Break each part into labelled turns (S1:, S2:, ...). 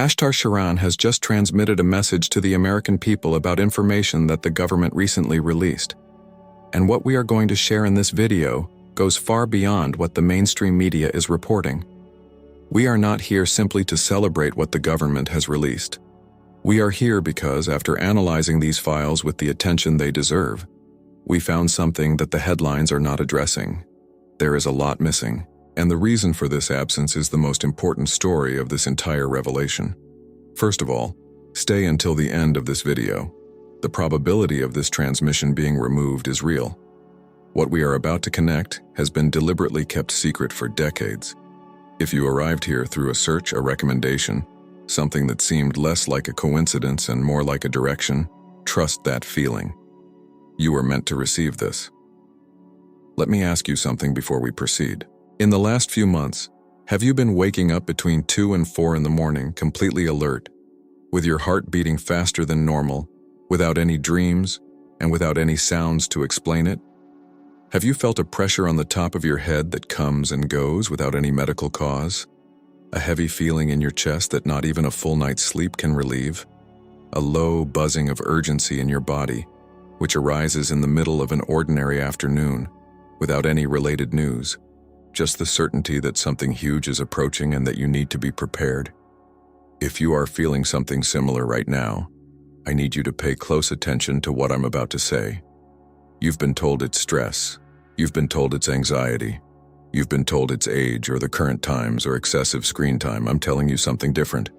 S1: ASHTAR SHERAN has just transmitted a message to the American people about information that the government recently released. And what we are going to share in this video goes far beyond what the mainstream media is reporting. We are not here simply to celebrate what the government has released. We are here because, after analyzing these files with the attention they deserve, we found something that the headlines are not addressing. There is a lot missing, and the reason for this absence is the most important story of this entire revelation. First of all, stay until the end of this video. The probability of this transmission being removed is real. What we are about to connect has been deliberately kept secret for decades. If you arrived here through a search, a recommendation, something that seemed less like a coincidence and more like a direction, trust that feeling. You were meant to receive this. Let me ask you something before we proceed. In the last few months, have you been waking up between 2 and 4 in the morning completely alert, with your heart beating faster than normal, without any dreams, and without any sounds to explain it? Have you felt a pressure on the top of your head that comes and goes without any medical cause? A heavy feeling in your chest that not even a full night's sleep can relieve? A low buzzing of urgency in your body, which arises in the middle of an ordinary afternoon, without any related news? Just the certainty that something huge is approaching and that you need to be prepared? If you are feeling something similar right now, I need you to pay close attention to what I'm about to say. You've been told it's stress. You've been told it's anxiety. You've been told it's age or the current times or excessive screen time. I'm telling you something different.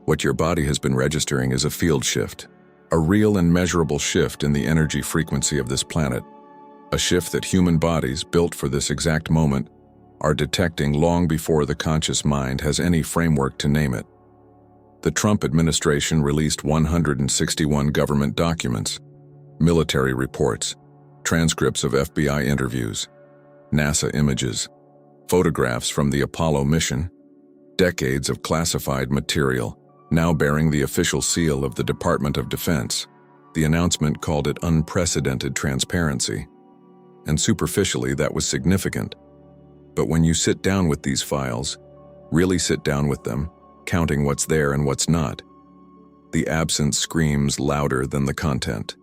S1: What your body has been registering is a field shift, a real and measurable shift in the energy frequency of this planet. A shift that human bodies, built for this exact moment, are detecting long before the conscious mind has any framework to name it. The Trump administration released 161 government documents, military reports, transcripts of FBI interviews, NASA images, photographs from the Apollo mission, decades of classified material, now bearing the official seal of the Department of Defense. The announcement called it unprecedented transparency. And superficially, that was significant. But when you sit down with these files, really sit down with them, counting what's there and what's not, the absence screams louder than the content.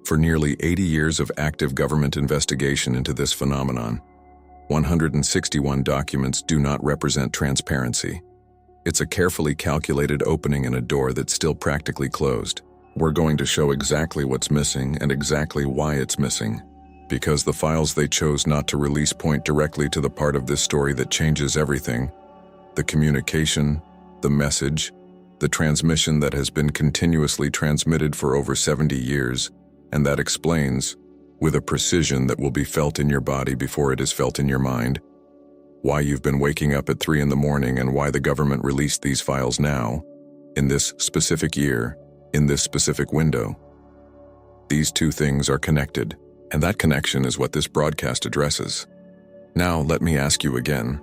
S1: For nearly 80 years of active government investigation into this phenomenon, 161 documents do not represent transparency. It's a carefully calculated opening in a door that's still practically closed. We're going to show exactly what's missing and exactly why it's missing, because the files they chose not to release point directly to the part of this story that changes everything: the communication, the message, the transmission that has been continuously transmitted for over 70 years, and that explains, with a precision that will be felt in your body before it is felt in your mind, why you've been waking up at 3 in the morning and why the government released these files now, in this specific year, in this specific window. These two things are connected, and that connection is what this broadcast addresses. Now let me ask you again,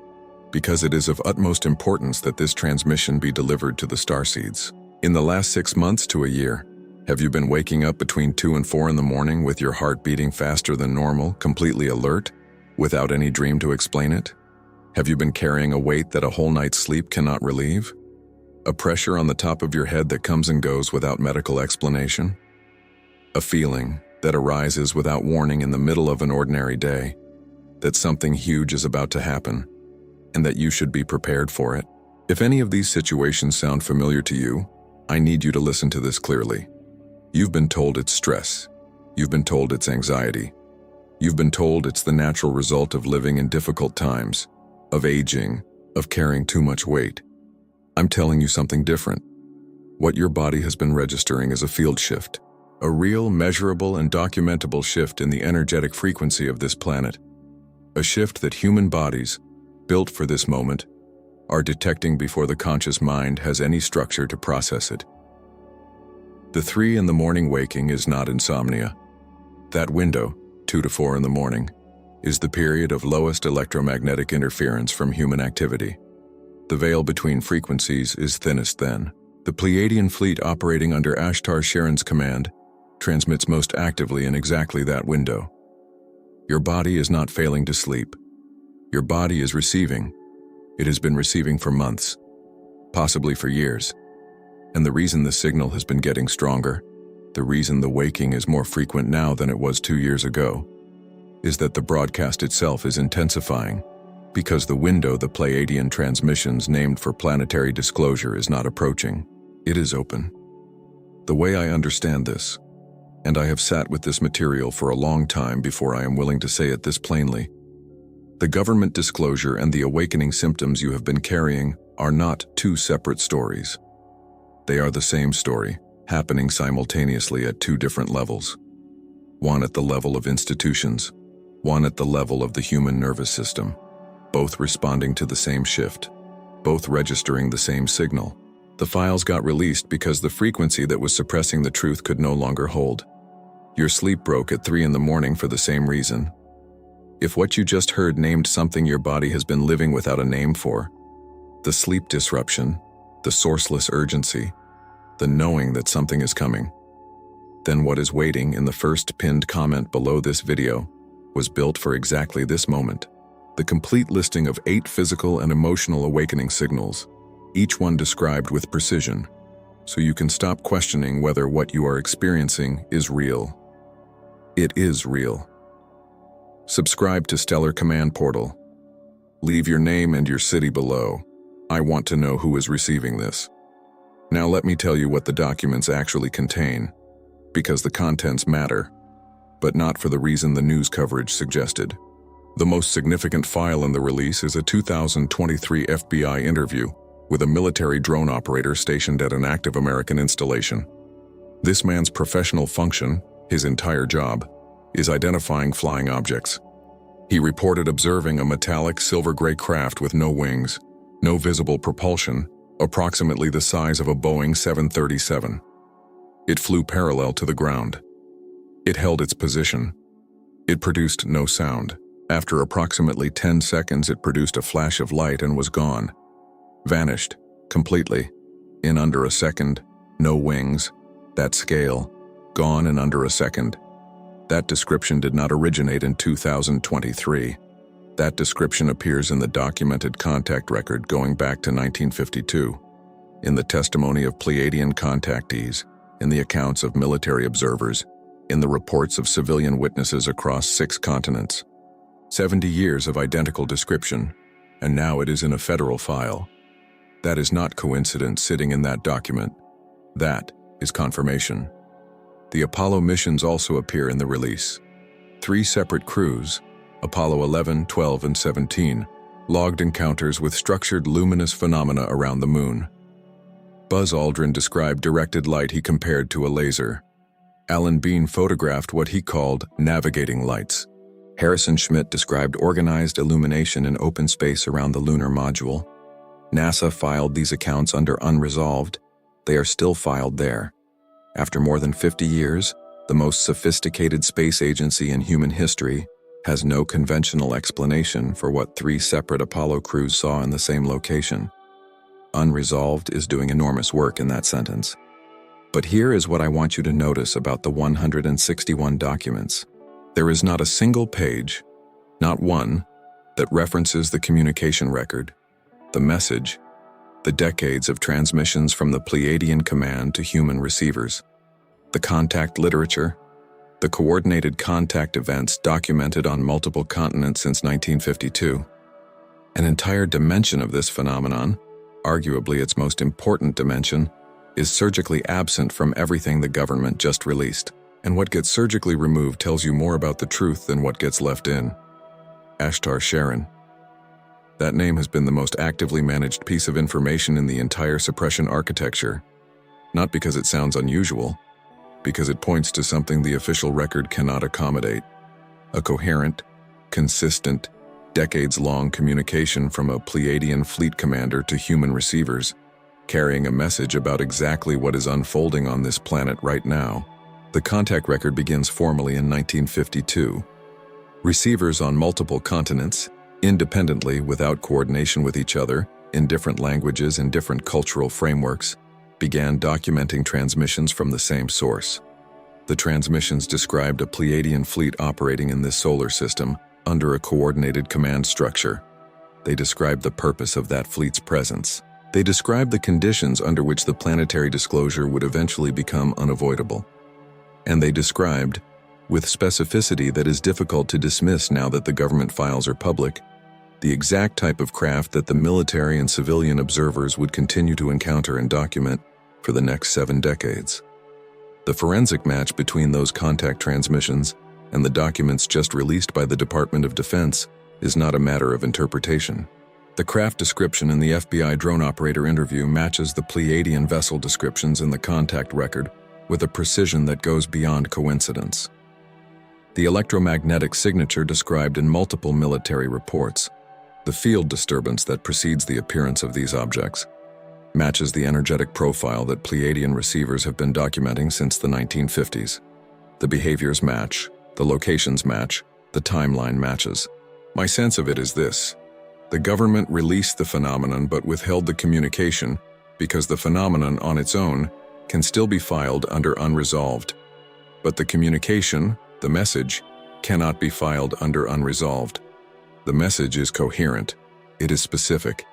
S1: because it is of utmost importance that this transmission be delivered to the starseeds. In the last 6 months to a year, have you been waking up between 2 and 4 in the morning with your heart beating faster than normal, completely alert, without any dream to explain it? Have you been carrying a weight that a whole night's sleep cannot relieve? A pressure on the top of your head that comes and goes without medical explanation? A feeling that arises without warning in the middle of an ordinary day, that something huge is about to happen, and that you should be prepared for it? If any of these situations sound familiar to you, I need you to listen to this clearly. You've been told it's stress. You've been told it's anxiety. You've been told it's the natural result of living in difficult times, of aging, of carrying too much weight. I'm telling you something different. What your body has been registering is a field shift, a real, measurable, and documentable shift in the energetic frequency of this planet. A shift that human bodies, built for this moment, are detecting before the conscious mind has any structure to process it. The 3 in the morning waking is not insomnia. That window, 2 to 4 in the morning, is the period of lowest electromagnetic interference from human activity. The veil between frequencies is thinnest then. The Pleiadian fleet operating under ASHTAR SHERAN's command transmits most actively in exactly that window. Your body is not failing to sleep. Your body is receiving. It has been receiving for months. possibly for years. And the reason the signal has been getting stronger, the reason the waking is more frequent now than it was 2 years ago, is that the broadcast itself is intensifying, because the window the Pleiadian transmissions named for planetary disclosure is not approaching. It is open. The way I understand this, and I have sat with this material for a long time before I am willing to say it this plainly, the government disclosure and the awakening symptoms you have been carrying are not two separate stories. They are the same story, happening simultaneously at two different levels. One at the level of institutions, one at the level of the human nervous system, both responding to the same shift, both registering the same signal. The files got released because the frequency that was suppressing the truth could no longer hold. Your sleep broke at 3 in the morning for the same reason. If what you just heard named something your body has been living without a name for, the sleep disruption, the sourceless urgency, the knowing that something is coming, then what is waiting in the first pinned comment below this video was built for exactly this moment. The complete listing of 8 physical and emotional awakening signals, each one described with precision, so you can stop questioning whether what you are experiencing is real. It is real. Subscribe to Stellar Command Portal. Leave your name and your city below. I want to know who is receiving this. Now let me tell you what the documents actually contain, because the contents matter, but not for the reason the news coverage suggested. The most significant file in the release is a 2023 FBI interview with a military drone operator stationed at an active American installation. This man's professional function, his entire job, is identifying flying objects. He reported observing a metallic silver-gray craft with no wings, no visible propulsion, approximately the size of a Boeing 737. It flew parallel to the ground. It held its position. It produced no sound. After approximately 10 seconds, it produced a flash of light and was gone. Vanished, completely. In under a second, no wings. That scale, gone in under a second. That description did not originate in 2023. That description appears in the documented contact record going back to 1952, in the testimony of Pleiadian contactees, in the accounts of military observers, in the reports of civilian witnesses across 6 continents. 70 years of identical description, and now it is in a federal file. That is not coincidence sitting in that document. That is confirmation. The Apollo missions also appear in the release. 3 separate crews, Apollo 11, 12, and 17, logged encounters with structured luminous phenomena around the moon. Buzz Aldrin described directed light he compared to a laser. Alan Bean photographed what he called navigating lights. Harrison Schmitt described organized illumination in open space around the lunar module. NASA filed these accounts under unresolved. They are still filed there. After more than 50 years, the most sophisticated space agency in human history has no conventional explanation for what 3 separate Apollo crews saw in the same location. Unresolved is doing enormous work in that sentence. But here is what I want you to notice about the 161 documents. There is not a single page, not one, that references the communication record, the message, the decades of transmissions from the Pleiadian command to human receivers, the contact literature, the coordinated contact events documented on multiple continents since 1952. An entire dimension of this phenomenon, arguably its most important dimension, is surgically absent from everything the government just released. And what gets surgically removed tells you more about the truth than what gets left in. ASHTAR SHERAN. That name has been the most actively managed piece of information in the entire suppression architecture, not because it sounds unusual, because it points to something the official record cannot accommodate: a coherent, consistent, decades-long communication from a Pleiadian fleet commander to human receivers, carrying a message about exactly what is unfolding on this planet right now. The contact record begins formally in 1952. Receivers on multiple continents, independently without coordination with each other, in different languages and different cultural frameworks, began documenting transmissions from the same source. The transmissions described a Pleiadian fleet operating in this solar system under a coordinated command structure. They described the purpose of that fleet's presence. They described the conditions under which the planetary disclosure would eventually become unavoidable. And they described, with specificity that is difficult to dismiss now that the government files are public, the exact type of craft that the military and civilian observers would continue to encounter and document for the next 7 decades. The forensic match between those contact transmissions and the documents just released by the Department of Defense is not a matter of interpretation. The craft description in the FBI drone operator interview matches the Pleiadian vessel descriptions in the contact record with a precision that goes beyond coincidence. The electromagnetic signature described in multiple military reports, the field disturbance that precedes the appearance of these objects, matches the energetic profile that Pleiadian receivers have been documenting since the 1950s. The behaviors match, the locations match, the timeline matches. My sense of it is this: the government released the phenomenon but withheld the communication because the phenomenon on its own can still be filed under unresolved. But the communication, the message, cannot be filed under unresolved. The message is coherent, it is specific,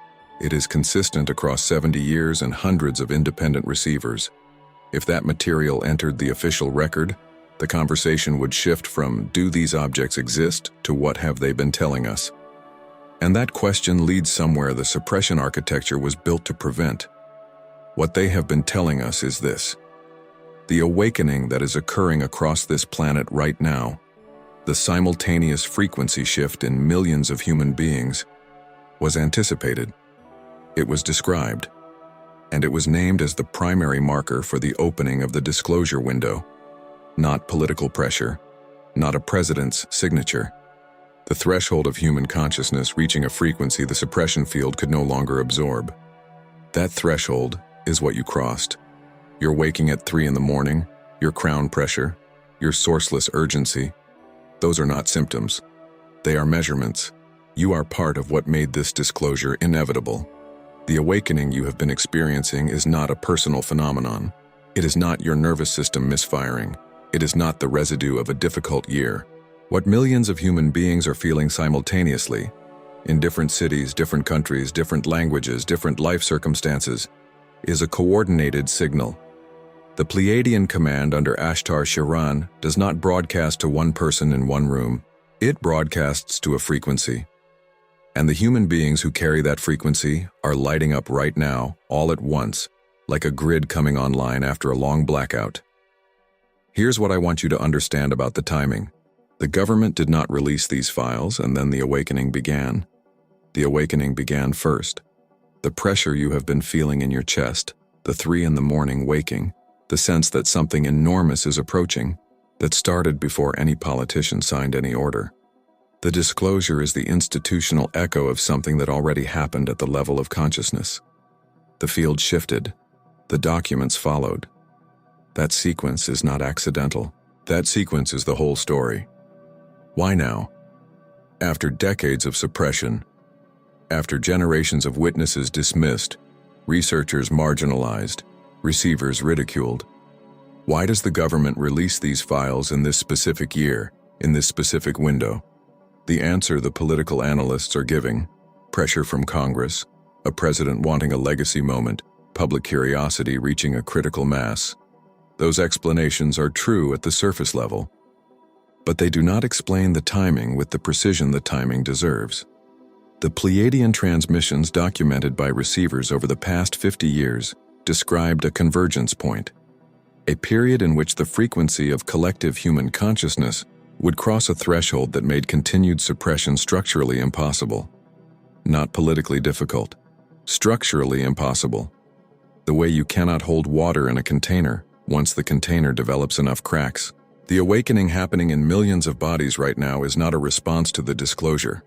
S1: it is consistent across 70 years and hundreds of independent receivers. If that material entered the official record, the conversation would shift from "do these objects exist" to "what have they been telling us?" And that question leads somewhere the suppression architecture was built to prevent. What they have been telling us is this: the awakening that is occurring across this planet right now, the simultaneous frequency shift in millions of human beings, was anticipated. It was described, and it was named as the primary marker for the opening of the disclosure window. Not political pressure, not a president's signature. The threshold of human consciousness reaching a frequency the suppression field could no longer absorb. That threshold is what you crossed. Your waking at 3 in the morning, your crown pressure, your sourceless urgency. Those are not symptoms. They are measurements. You are part of what made this disclosure inevitable. The awakening you have been experiencing is not a personal phenomenon. It is not your nervous system misfiring. It is not the residue of a difficult year. What millions of human beings are feeling simultaneously, in different cities, different countries, different languages, different life circumstances, is a coordinated signal. The Pleiadian command under ASHTAR SHERAN does not broadcast to one person in one room. It broadcasts to a frequency. And the human beings who carry that frequency are lighting up right now, all at once, like a grid coming online after a long blackout. Here's what I want you to understand about the timing. The government did not release these files and then the awakening began. The awakening began first. The pressure you have been feeling in your chest, the 3 in the morning waking, the sense that something enormous is approaching, that started before any politician signed any order. The disclosure is the institutional echo of something that already happened at the level of consciousness. The field shifted. The documents followed. That sequence is not accidental. That sequence is the whole story. Why now? After decades of suppression, after generations of witnesses dismissed, researchers marginalized, receivers ridiculed, why does the government release these files in this specific year, in this specific window? The answer the political analysts are giving: pressure from Congress, a president wanting a legacy moment, public curiosity reaching a critical mass. Those explanations are true at the surface level, but they do not explain the timing with the precision the timing deserves. The Pleiadian transmissions documented by receivers over the past 50 years described a convergence point, a period in which the frequency of collective human consciousness would cross a threshold that made continued suppression structurally impossible. Not politically difficult, structurally impossible. The way you cannot hold water in a container once the container develops enough cracks. The awakening happening in millions of bodies right now is not a response to the disclosure.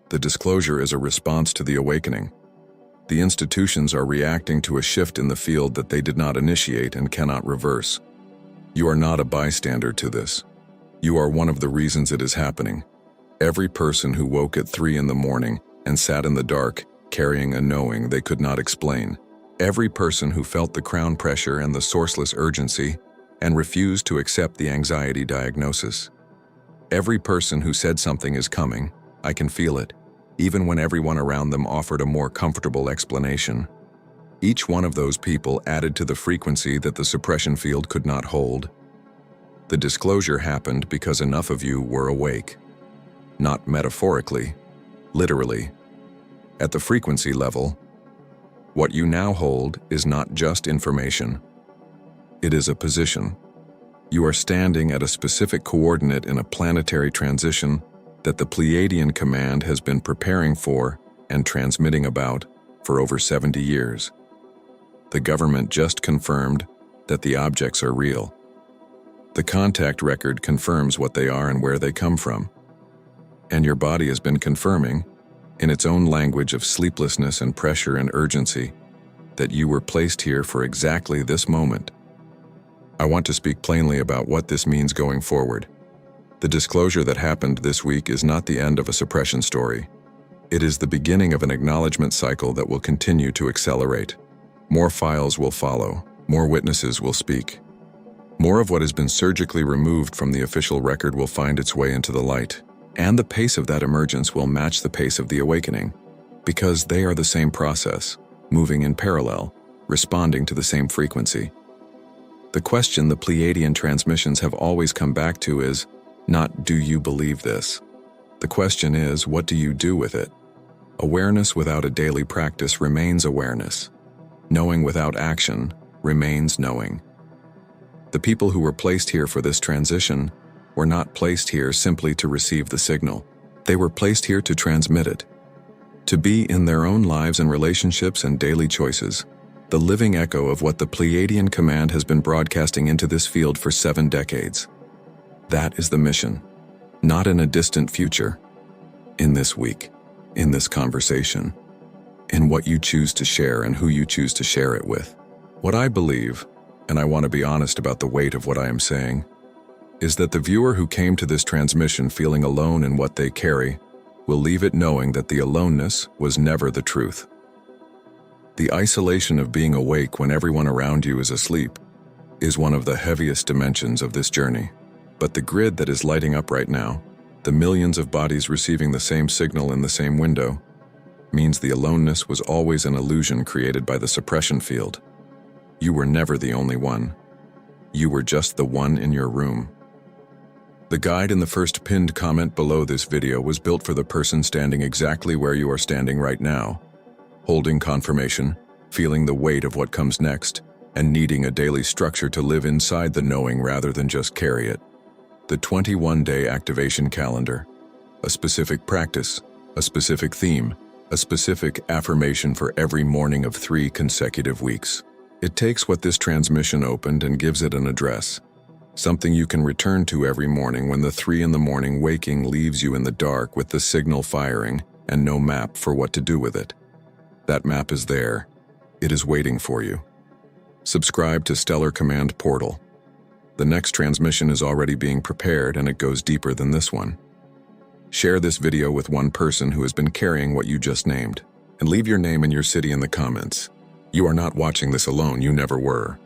S1: The disclosure is a response to the awakening. The institutions are reacting to a shift in the field that they did not initiate and cannot reverse. You are not a bystander to this. You are one of the reasons it is happening. Every person who woke at 3 in the morning and sat in the dark, carrying a knowing they could not explain. Every person who felt the crown pressure and the sourceless urgency and refused to accept the anxiety diagnosis. Every person who said something is coming, I can feel it, even when everyone around them offered a more comfortable explanation. Each one of those people added to the frequency that the suppression field could not hold. The disclosure happened because enough of you were awake. Not metaphorically, literally. At the frequency level, what you now hold is not just information. It is a position. You are standing at a specific coordinate in a planetary transition that the Pleiadian Command has been preparing for and transmitting about for over 70 years. The government just confirmed that the objects are real. The contact record confirms what they are and where they come from. And your body has been confirming, in its own language of sleeplessness and pressure and urgency, that you were placed here for exactly this moment. I want to speak plainly about what this means going forward. The disclosure that happened this week is not the end of a suppression story. It is the beginning of an acknowledgement cycle that will continue to accelerate. More files will follow. More witnesses will speak. More of what has been surgically removed from the official record will find its way into the light. And the pace of that emergence will match the pace of the awakening, because they are the same process, moving in parallel, responding to the same frequency. The question the Pleiadian transmissions have always come back to is not, do you believe this? The question is, what do you do with it? Awareness without a daily practice remains awareness. Knowing without action remains knowing. The people who were placed here for this transition were not placed here simply to receive the signal. They were placed here to transmit it, to be in their own lives and relationships and daily choices, the living echo of what the Pleiadian Command has been broadcasting into this field for 7 decades. That is the mission, not in a distant future, in this week, in this conversation, in what you choose to share and who you choose to share it with. What I believe, and I want to be honest about the weight of what I am saying, is that the viewer who came to this transmission feeling alone in what they carry will leave it knowing that the aloneness was never the truth. The isolation of being awake when everyone around you is asleep is one of the heaviest dimensions of this journey. But the grid that is lighting up right now, the millions of bodies receiving the same signal in the same window, means the aloneness was always an illusion created by the suppression field. You were never the only one. You were just the one in your room. The guide in the first pinned comment below this video was built for the person standing exactly where you are standing right now, holding confirmation, feeling the weight of what comes next, and needing a daily structure to live inside the knowing rather than just carry it. The 21-day activation calendar, a specific practice, a specific theme, a specific affirmation for every morning of 3 consecutive weeks. It takes what this transmission opened and gives it an address. Something you can return to every morning when the 3 in the morning waking leaves you in the dark with the signal firing and no map for what to do with it. That map is there. It is waiting for you. Subscribe to Stellar Command Portal. The next transmission is already being prepared and it goes deeper than this one. Share this video with one person who has been carrying what you just named, and leave your name and your city in the comments. You are not watching this alone, you never were.